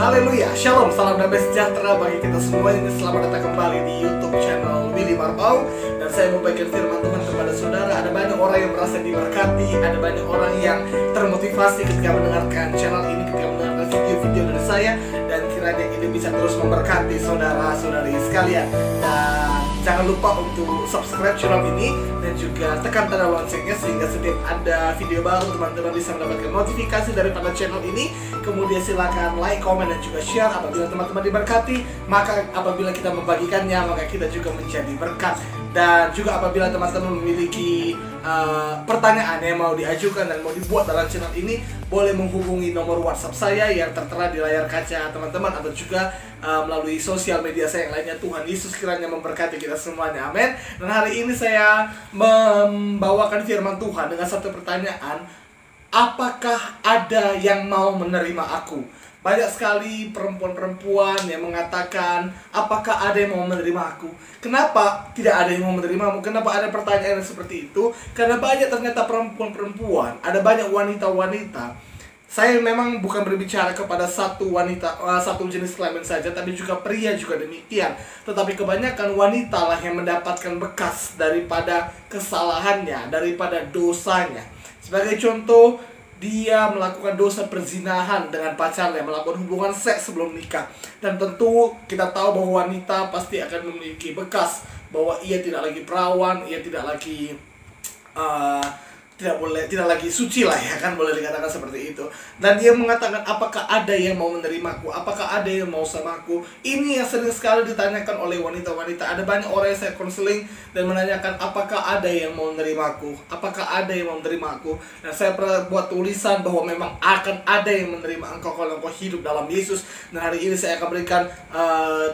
Haleluya, Shalom, salam damai sejahtera bagi kita semua ini. Selamat datang kembali di YouTube channel Willy Marbau. Dan saya mau bagikan firman Tuhan kepada saudara. Ada banyak orang yang merasa diberkati, ada banyak orang yang termotivasi ketika mendengarkan channel ini, ketika mendengarkan video-video dari saya. Dan kiranya ini bisa terus memberkati saudara-saudari sekalian. Dan jangan lupa untuk subscribe channel ini dan juga tekan tanda loncengnya sehingga setiap ada video baru teman-teman bisa mendapatkan notifikasi daripada channel ini. Kemudian silakan like, komen, dan juga share apabila teman-teman diberkati. Maka apabila kita membagikannya, maka kita juga menjadi berkat. Dan juga apabila teman-teman memiliki pertanyaan yang mau diajukan dan mau dibuat dalam channel ini, boleh menghubungi nomor WhatsApp saya yang tertera di layar kaca teman-teman, atau juga melalui sosial media saya yang lainnya. Tuhan Yesus kiranya memberkati kita semuanya, amin. Dan hari ini saya membawakan firman Tuhan dengan satu pertanyaan: apakah ada yang mau menerima aku? Banyak sekali perempuan-perempuan yang mengatakan, apakah ada yang mau menerima aku? Kenapa tidak ada yang mau menerimamu? Kenapa ada pertanyaan seperti itu? Karena banyak ternyata perempuan-perempuan, ada banyak wanita-wanita. Saya memang bukan berbicara kepada satu wanita, satu jenis kelamin saja, tapi juga pria juga demikian. Tetapi kebanyakan wanita lah yang mendapatkan bekas daripada kesalahannya, daripada dosanya. Sebagai contoh, dia melakukan dosa perzinahan dengan pacarnya, melakukan hubungan seks sebelum nikah. Dan tentu kita tahu bahwa wanita pasti akan memiliki bekas, bahwa ia tidak lagi perawan, ia tidak lagi tidak lagi suci lah, ya kan, boleh dikatakan seperti itu. Dan dia mengatakan, apakah ada yang mau menerimaku? Apakah ada yang mau sama aku? Ini yang sering sekali ditanyakan oleh wanita-wanita. Ada banyak orang yang saya konseling dan menanyakan, apakah ada yang mau menerimaku? Apakah ada yang mau menerimaku? Dan saya pernah buat tulisan bahwa memang akan ada yang menerima engkau kalau engkau hidup dalam Yesus. Dan hari ini saya akan berikan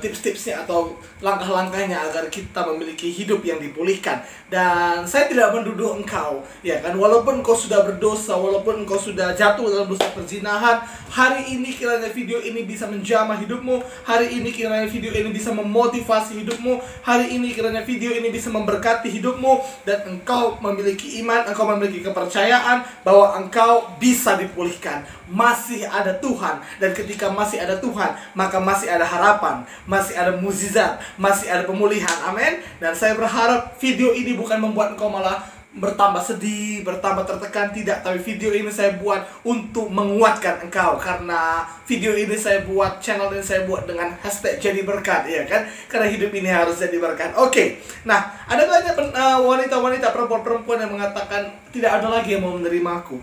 tips-tipsnya atau langkah-langkahnya agar kita memiliki hidup yang dipulihkan. Dan saya tidak menduduh engkau, ya kan, walaupun engkau sudah berdosa, walaupun engkau sudah jatuh dalam dosa perzinahan, hari ini kiranya video ini bisa menjamah hidupmu. Hari ini kiranya video ini bisa memotivasi hidupmu. Hari ini kiranya video ini bisa memberkati hidupmu. Dan engkau memiliki iman, engkau memiliki kepercayaan bahwa engkau bisa dipulihkan. Masih ada Tuhan. Dan ketika masih ada Tuhan, maka masih ada harapan, masih ada mukjizat, masih ada pemulihan, amin. Dan saya berharap video ini bukan membuat engkau malah bertambah sedih, bertambah tertekan, tidak. Tapi video ini saya buat untuk menguatkan engkau. Karena video ini saya buat, channel ini saya buat dengan hashtag jadi berkat, ya kan? Karena hidup ini harus jadi berkat. Oke. Nah, ada banyak wanita-wanita, perempuan-perempuan yang mengatakan tidak ada lagi yang mau menerima aku.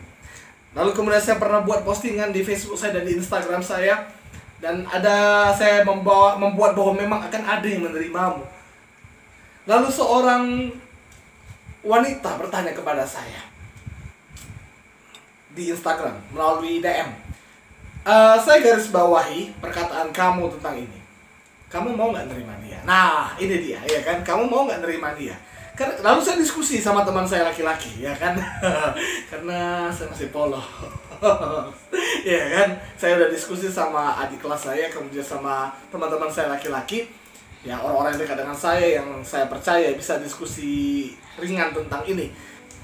Lalu kemudian saya pernah buat postingan di Facebook saya dan di Instagram saya. Dan saya membuat bahwa memang akan ada yang menerimamu. Lalu seorang wanita bertanya kepada saya di Instagram melalui DM. Saya garis bawahi perkataan kamu tentang ini. Kamu mau nggak nerima dia? Nah, ini dia, ya kan? Kamu mau nggak nerima dia? Lalu saya diskusi sama teman saya laki-laki, ya kan? Karena saya masih polos. Ya kan? Saya udah diskusi sama adik kelas saya, kemudian sama teman-teman saya laki-laki. Ya, orang-orang yang dekat dengan saya, yang saya percaya bisa diskusi ringan tentang ini.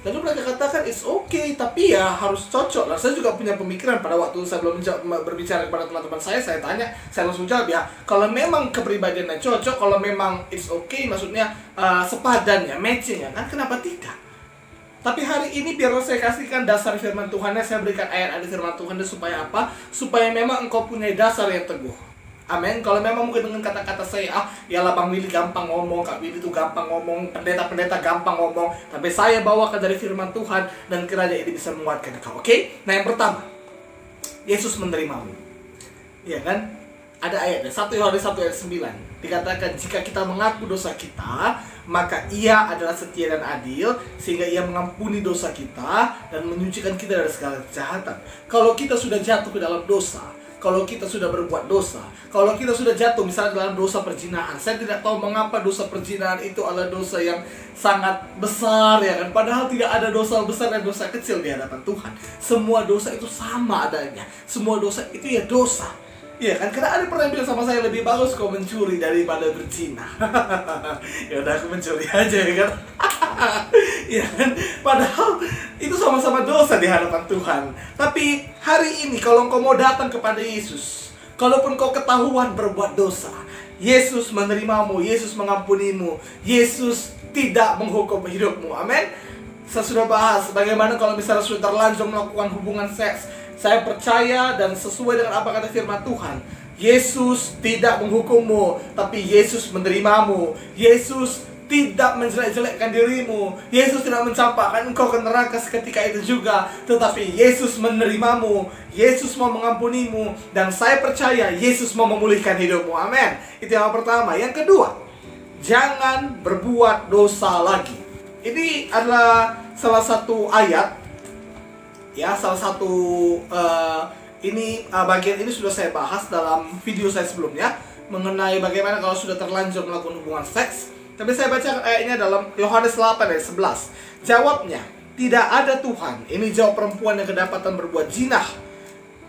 Lalu mereka katakan, it's okay, tapi ya harus cocok. Nah, saya juga punya pemikiran pada waktu saya belum berbicara kepada teman-teman saya tanya, saya langsung jawab, ya, kalau memang kepribadiannya cocok, kalau memang it's okay, maksudnya sepadan ya, matching ya, kan, kenapa tidak? Tapi hari ini biar saya kasihkan dasar firman Tuhannya, saya berikan ayat-ayat firman Tuhannya supaya apa? Supaya memang engkau punya dasar yang teguh. Amin. Kalau memang mungkin dengan kata-kata saya, yalah Bang Willy gampang ngomong, Kak Willy itu gampang ngomong, pendeta-pendeta gampang ngomong, tapi saya bawakan dari firman Tuhan dan kiranya ini bisa menguatkan kau. Oke? Nah, yang pertama, Yesus menerimamu. Iya kan? Ada ayatnya, 1 Yohanes 1 ayat 9. Dikatakan, jika kita mengaku dosa kita, maka Ia adalah setia dan adil, sehingga Ia mengampuni dosa kita dan menyucikan kita dari segala kejahatan. Kalau kita sudah jatuh ke dalam dosa, kalau kita sudah berbuat dosa, kalau kita sudah jatuh misalnya dalam dosa perzinahan, saya tidak tahu mengapa dosa perzinahan itu adalah dosa yang sangat besar, ya kan? Padahal tidak ada dosa besar dan dosa kecil di hadapan Tuhan. Semua dosa itu sama adanya. Semua dosa itu ya dosa. Iya kan, karena ada pernah yang bilang sama saya, lebih bagus kau mencuri daripada berzina. Ya udah, aku mencuri aja, ya kan. Ya kan, padahal itu sama-sama dosa di hadapan Tuhan. Tapi hari ini kalau engkau mau datang kepada Yesus, Kalaupun kau ketahuan berbuat dosa, Yesus menerimamu, Yesus mengampunimu, Yesus tidak menghukum hidupmu. Amin. Saya sudah bahas bagaimana kalau misalnya sudah terlanjur melakukan hubungan seks. Saya percaya dan sesuai dengan apa kata firman Tuhan, Yesus tidak menghukummu, tapi Yesus menerimamu. Yesus tidak menjelek-jelekkan dirimu. Yesus tidak mencampakkan engkau ke neraka seketika itu juga, tetapi Yesus menerimamu. Yesus mau mengampunimu. Dan saya percaya Yesus mau memulihkan hidupmu. Amin. Itu yang pertama. Yang kedua, jangan berbuat dosa lagi. Ini adalah salah satu ayat, ya, salah satu bagian ini sudah saya bahas dalam video saya sebelumnya mengenai bagaimana kalau sudah terlanjur melakukan hubungan seks. Tapi saya baca ayatnya dalam Yohanes 8 ayat 11. Jawabnya, tidak ada Tuhan. Ini jawab perempuan yang kedapatan berbuat zina.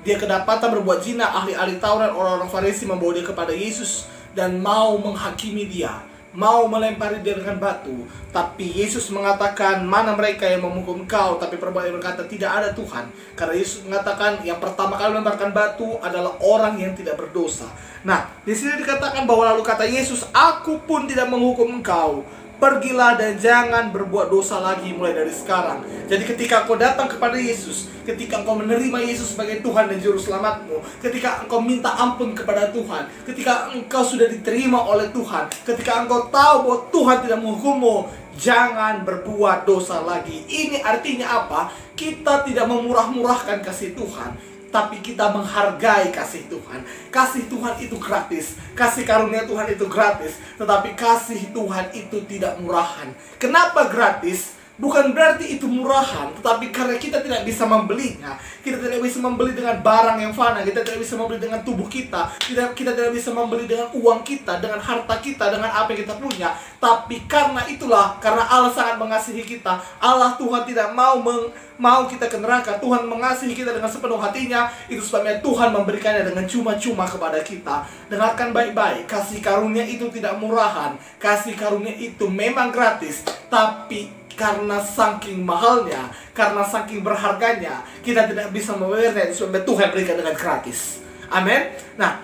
Dia kedapatan berbuat zina. Ahli-ahli Taurat, orang-orang Farisi membawa dia kepada Yesus dan mau menghakimi dia, mau melempari dia dengan batu. Tapi Yesus mengatakan, mana mereka yang menghukum kau? Tapi perempuan berkata, tidak ada Tuhan. Karena Yesus mengatakan yang pertama kali melemparkan batu adalah orang yang tidak berdosa. Nah, di sini dikatakan bahwa lalu kata Yesus, aku pun tidak menghukum engkau. Pergilah dan jangan berbuat dosa lagi mulai dari sekarang. Jadi ketika engkau datang kepada Yesus, ketika engkau menerima Yesus sebagai Tuhan dan Juru Selamatmu, ketika engkau minta ampun kepada Tuhan, ketika engkau sudah diterima oleh Tuhan, ketika engkau tahu bahwa Tuhan tidak menghukummu, jangan berbuat dosa lagi. Ini artinya apa? Kita tidak memurah-murahkan kasih Tuhan, tapi kita menghargai kasih Tuhan. Kasih Tuhan itu gratis. Kasih karunia Tuhan itu gratis. Tetapi kasih Tuhan itu tidak murahan. Kenapa gratis? Bukan berarti itu murahan, tetapi karena kita tidak bisa membelinya. Kita tidak bisa membeli dengan barang yang fana. Kita tidak bisa membeli dengan tubuh kita. Kita tidak bisa membeli dengan uang kita, dengan harta kita, dengan apa yang kita punya. Tapi karena itulah, karena Allah sangat mengasihi kita, Allah Tuhan tidak mau kita ke neraka. Tuhan mengasihi kita dengan sepenuh hatinya. Itu sebabnya Tuhan memberikannya dengan cuma-cuma kepada kita. Dengarkan baik-baik, kasih karunia itu tidak murahan. Kasih karunia itu memang gratis, tapi karena saking mahalnya, karena saking berharganya, kita tidak bisa membayarnya. Sebab Tuhan berikan dengan gratis. Amin. Nah,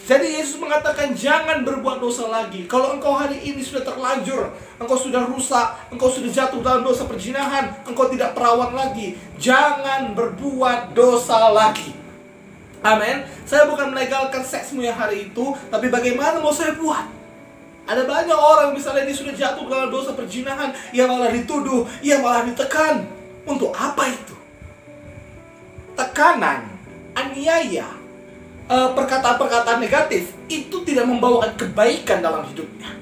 jadi Yesus mengatakan jangan berbuat dosa lagi. Kalau engkau hari ini sudah terlanjur, engkau sudah rusak, engkau sudah jatuh dalam dosa perzinahan, engkau tidak perawan lagi, jangan berbuat dosa lagi. Amin. Saya bukan melegalkan seksmu yang hari itu, tapi bagaimana mau saya buat? Ada banyak orang misalnya dia sudah jatuh dalam dosa perzinahan, ia malah dituduh, ia malah ditekan. Untuk apa itu? Tekanan, aniaya, perkataan-perkataan negatif itu tidak membawakan kebaikan dalam hidupnya.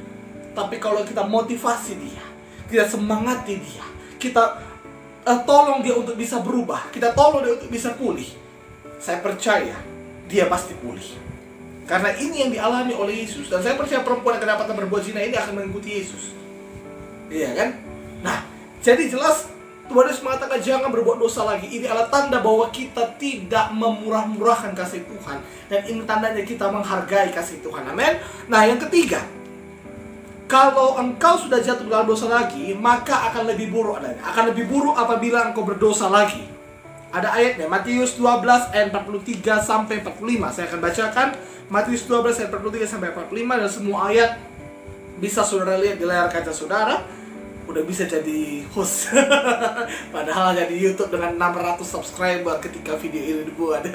Tapi kalau kita motivasi dia, kita semangati dia, kita tolong dia untuk bisa berubah, kita tolong dia untuk bisa pulih, saya percaya dia pasti pulih. Karena ini yang dialami oleh Yesus. Dan saya percaya perempuan yang kedapatan berbuat zina ini akan mengikuti Yesus. Iya kan? Nah, jadi jelas Tuhan Yesus mengatakan jangan berbuat dosa lagi. Ini adalah tanda bahwa kita tidak memurah-murahkan kasih Tuhan. Dan ini tandanya kita menghargai kasih Tuhan. Amin. Nah, yang ketiga, kalau engkau sudah jatuh dalam dosa lagi, maka akan lebih buruk adanya. Akan lebih buruk apabila engkau berdosa lagi. Ada ayatnya, Matius 12 ayat 43 sampai 45. Saya akan bacakan Matius 12 ayat 43 sampai 45, dan semua ayat bisa saudara lihat di layar kaca saudara. Udah bisa jadi host. Padahal jadi YouTube dengan 600 subscriber ketika video ini dibuat.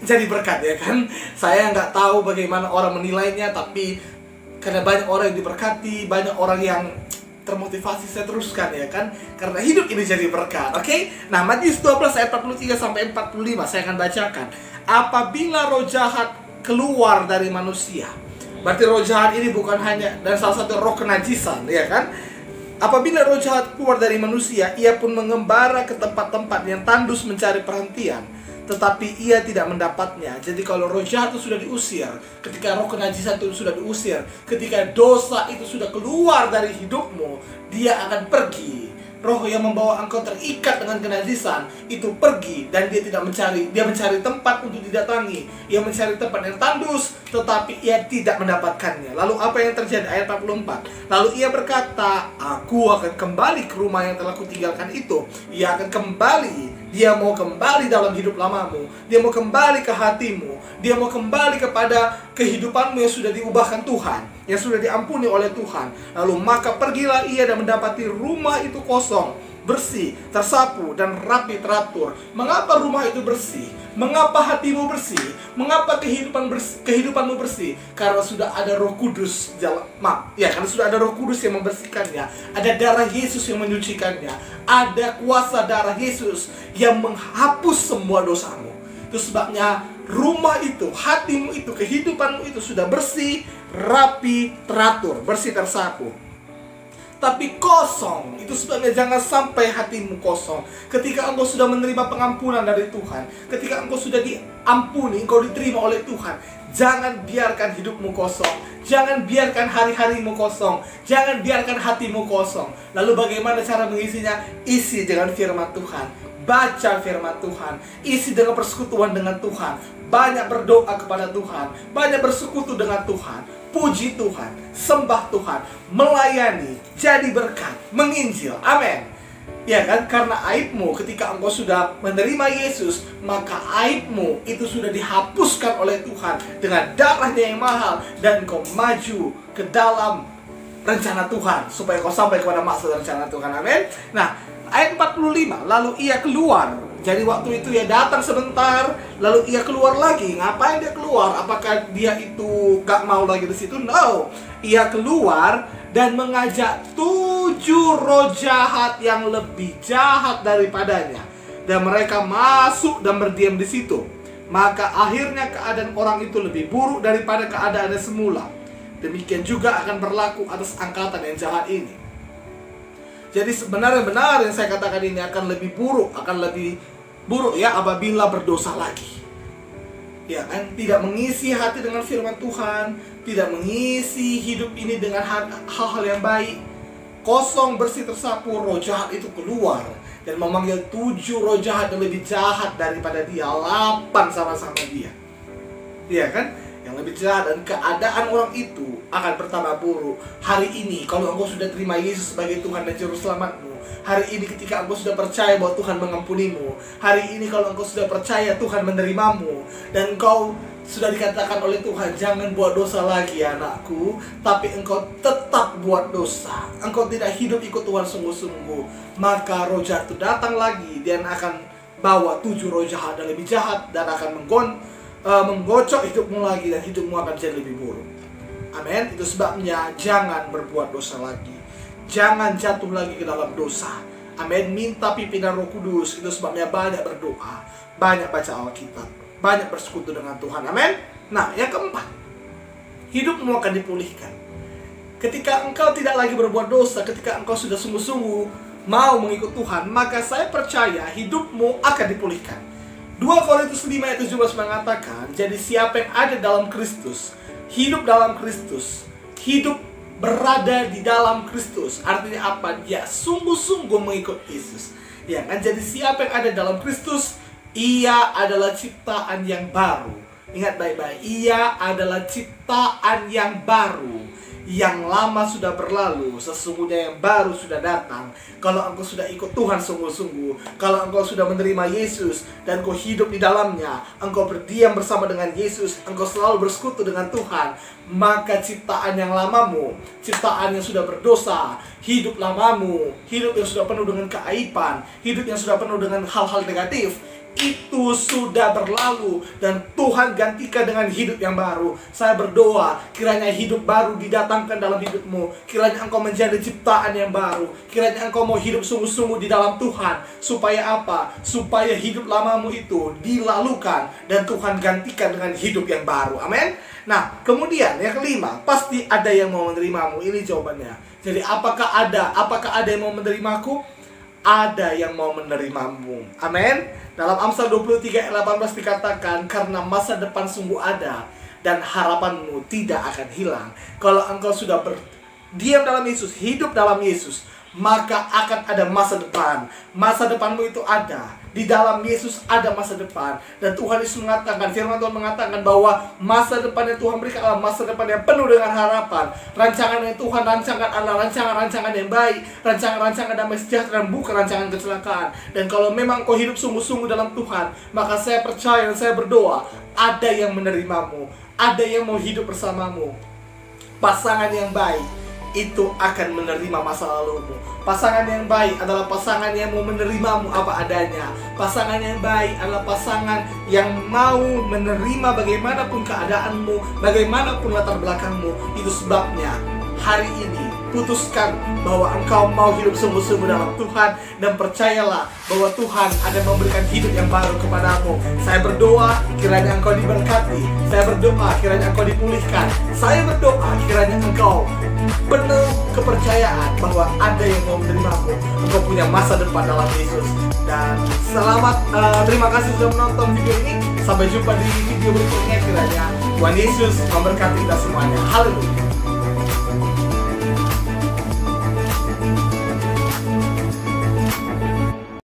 Jadi berkat ya kan. Saya nggak tahu bagaimana orang menilainya, tapi karena banyak orang yang diberkati, banyak orang yang termotivasi, saya teruskan ya kan. Karena hidup ini jadi berkat. Oke? Nah, Matius 12 ayat 43 sampai 45 saya akan bacakan. Apabila roh jahat keluar dari manusia, berarti roh jahat ini bukan hanya, dan salah satu roh kenajisan ya kan. Apabila roh jahat keluar dari manusia, ia pun mengembara ke tempat-tempat yang tandus mencari perhentian, tetapi ia tidak mendapatnya. Jadi kalau roh jahat itu sudah diusir, ketika roh kenajisan itu sudah diusir, ketika dosa itu sudah keluar dari hidupmu, dia akan pergi roh yang membawa engkau terikat dengan kenajisan itu pergi, dan dia mencari tempat untuk didatangi. Ia mencari tempat yang tandus, tetapi ia tidak mendapatkannya. Lalu apa yang terjadi? Ayat 44. Lalu ia berkata, aku akan kembali ke rumah yang telah kutinggalkan itu. Ia akan kembali. Dia mau kembali dalam hidup lamamu. Dia mau kembali ke hatimu. Dia mau kembali kepada kehidupanmu yang sudah diubahkan Tuhan, yang sudah diampuni oleh Tuhan. Lalu maka pergilah ia dan mendapati rumah itu kosong, bersih, tersapu, dan rapi teratur. Mengapa rumah itu bersih? Mengapa hatimu bersih? Mengapa kehidupanmu bersih? Karena sudah ada Roh Kudus karena sudah ada Roh Kudus yang membersihkannya. Ada darah Yesus yang menyucikannya. Ada kuasa darah Yesus yang menghapus semua dosamu. Itu sebabnya rumah itu, hatimu itu, kehidupanmu itu sudah bersih, rapi, teratur, bersih, tersapu. Tapi kosong. Itu sebabnya jangan sampai hatimu kosong. Ketika engkau sudah menerima pengampunan dari Tuhan, ketika engkau sudah diampuni, engkau diterima oleh Tuhan, jangan biarkan hidupmu kosong. Jangan biarkan hari-harimu kosong. Jangan biarkan hatimu kosong. Lalu bagaimana cara mengisinya? Isi dengan firman Tuhan. Baca firman Tuhan. Isi dengan persekutuan dengan Tuhan. Banyak berdoa kepada Tuhan. Banyak bersekutu dengan Tuhan. Puji Tuhan, sembah Tuhan, melayani, jadi berkat, menginjil. Amin. Ya kan? Karena aibmu ketika engkau sudah menerima Yesus, maka aibmu itu sudah dihapuskan oleh Tuhan dengan darahnya yang mahal, dan engkau maju ke dalam rencana Tuhan supaya kau sampai kepada maksud rencana Tuhan. Amin. Nah, ayat 45, lalu ia keluar. Jadi waktu itu ia datang sebentar, lalu ia keluar lagi. Ngapain dia keluar? Apakah dia itu gak mau lagi di situ? No. Ia keluar dan mengajak 7 roh jahat yang lebih jahat daripadanya. Dan mereka masuk dan berdiam di situ. Maka akhirnya keadaan orang itu lebih buruk daripada keadaannya semula. Demikian juga akan berlaku atas angkatan yang jahat ini. Jadi sebenarnya benar yang saya katakan ini akan lebih buruk ya apabila berdosa lagi. Ya kan, tidak mengisi hati dengan firman Tuhan, tidak mengisi hidup ini dengan hal-hal yang baik. Kosong, bersih, tersapu, roh jahat itu keluar dan memanggil 7 roh jahat yang lebih jahat daripada dia, 8 sama-sama dia. Ya kan? Yang lebih jahat, dan keadaan orang itu akan bertambah buruk. Hari ini kalau engkau sudah terima Yesus sebagai Tuhan dan Juru Selamatmu, hari ini ketika engkau sudah percaya bahwa Tuhan mengampunimu, hari ini kalau engkau sudah percaya Tuhan menerimamu, dan engkau sudah dikatakan oleh Tuhan, jangan buat dosa lagi anakku, tapi engkau tetap buat dosa, engkau tidak hidup ikut Tuhan sungguh-sungguh, maka roh jahat itu datang lagi dan akan bawa 7 roh jahat dan lebih jahat, dan akan menggocok hidupmu lagi, dan hidupmu akan jadi lebih buruk. Amin. Itu sebabnya jangan berbuat dosa lagi, jangan jatuh lagi ke dalam dosa. Amin. Minta pimpinan Roh Kudus. Itu sebabnya banyak berdoa, banyak baca Alkitab, banyak bersekutu dengan Tuhan. Amin. Nah, yang keempat, hidupmu akan dipulihkan. Ketika engkau tidak lagi berbuat dosa, ketika engkau sudah sungguh-sungguh mau mengikut Tuhan, maka saya percaya hidupmu akan dipulihkan. 2 Korintus 5 ayat 17 mengatakan, jadi siapa yang ada dalam Kristus, hidup dalam Kristus, hidup berada di dalam Kristus. Artinya apa? Dia sungguh-sungguh mengikut Yesus. Ya kan? Jadi siapa yang ada dalam Kristus, ia adalah ciptaan yang baru. Ingat baik-baik, ia adalah ciptaan yang baru. Yang lama sudah berlalu, sesungguhnya yang baru sudah datang. Kalau engkau sudah ikut Tuhan sungguh-sungguh, kalau engkau sudah menerima Yesus dan engkau hidup di dalamnya, engkau berdiam bersama dengan Yesus, engkau selalu bersekutu dengan Tuhan, maka ciptaan yang lamamu, ciptaan yang sudah berdosa, hidup lamamu, hidup yang sudah penuh dengan keaiban, hidup yang sudah penuh dengan hal-hal negatif, itu sudah berlalu dan Tuhan gantikan dengan hidup yang baru. Saya berdoa kiranya hidup baru didatangkan dalam hidupmu, kiranya engkau menjadi ciptaan yang baru, kiranya engkau mau hidup sungguh-sungguh di dalam Tuhan. Supaya apa? Supaya hidup lamamu itu dilalukan dan Tuhan gantikan dengan hidup yang baru. Amin. Nah, kemudian yang kelima, pasti ada yang mau menerimamu. Ini jawabannya. Jadi apakah ada yang mau menerimaku? Ada yang mau menerimamu. Amin. Dalam Amsal 23 ayat 18 dikatakan, karena masa depan sungguh ada dan harapanmu tidak akan hilang. Kalau engkau sudah berdiam dalam Yesus, hidup dalam Yesus, maka akan ada masa depan. Masa depanmu itu ada. Di dalam Yesus ada masa depan. Dan Tuhan Yesus mengatakan, firman Tuhan mengatakan bahwa masa depan yang Tuhan berikan adalah masa depan yang penuh dengan harapan. Rancangan yang Tuhan rancangkan adalah rancangan-rancangan yang baik, rancangan-rancangan damai sejahtera, dan bukan rancangan kecelakaan. Dan kalau memang kau hidup sungguh-sungguh dalam Tuhan, maka saya percaya dan saya berdoa, ada yang menerimamu, ada yang mau hidup bersamamu. Pasangan yang baik itu akan menerima masa lalumu. Pasangan yang baik adalah pasangan yang mau menerimamu apa adanya. Pasangan yang baik adalah pasangan yang mau menerima bagaimanapun keadaanmu, bagaimanapun latar belakangmu. Itu sebabnya hari ini putuskan bahwa engkau mau hidup sungguh-sungguh dalam Tuhan, dan percayalah bahwa Tuhan akan memberikan hidup yang baru kepadamu. Saya berdoa kiranya engkau diberkati. Saya berdoa kiranya engkau dipulihkan. Saya berdoa kiranya engkau penuh kepercayaan bahwa ada yang mau menerimamu. Engkau punya masa depan dalam Yesus. Dan selamat, terima kasih sudah menonton video ini. Sampai jumpa di video berikutnya. Kiranya Tuhan Yesus memberkati kita semuanya. Haleluya.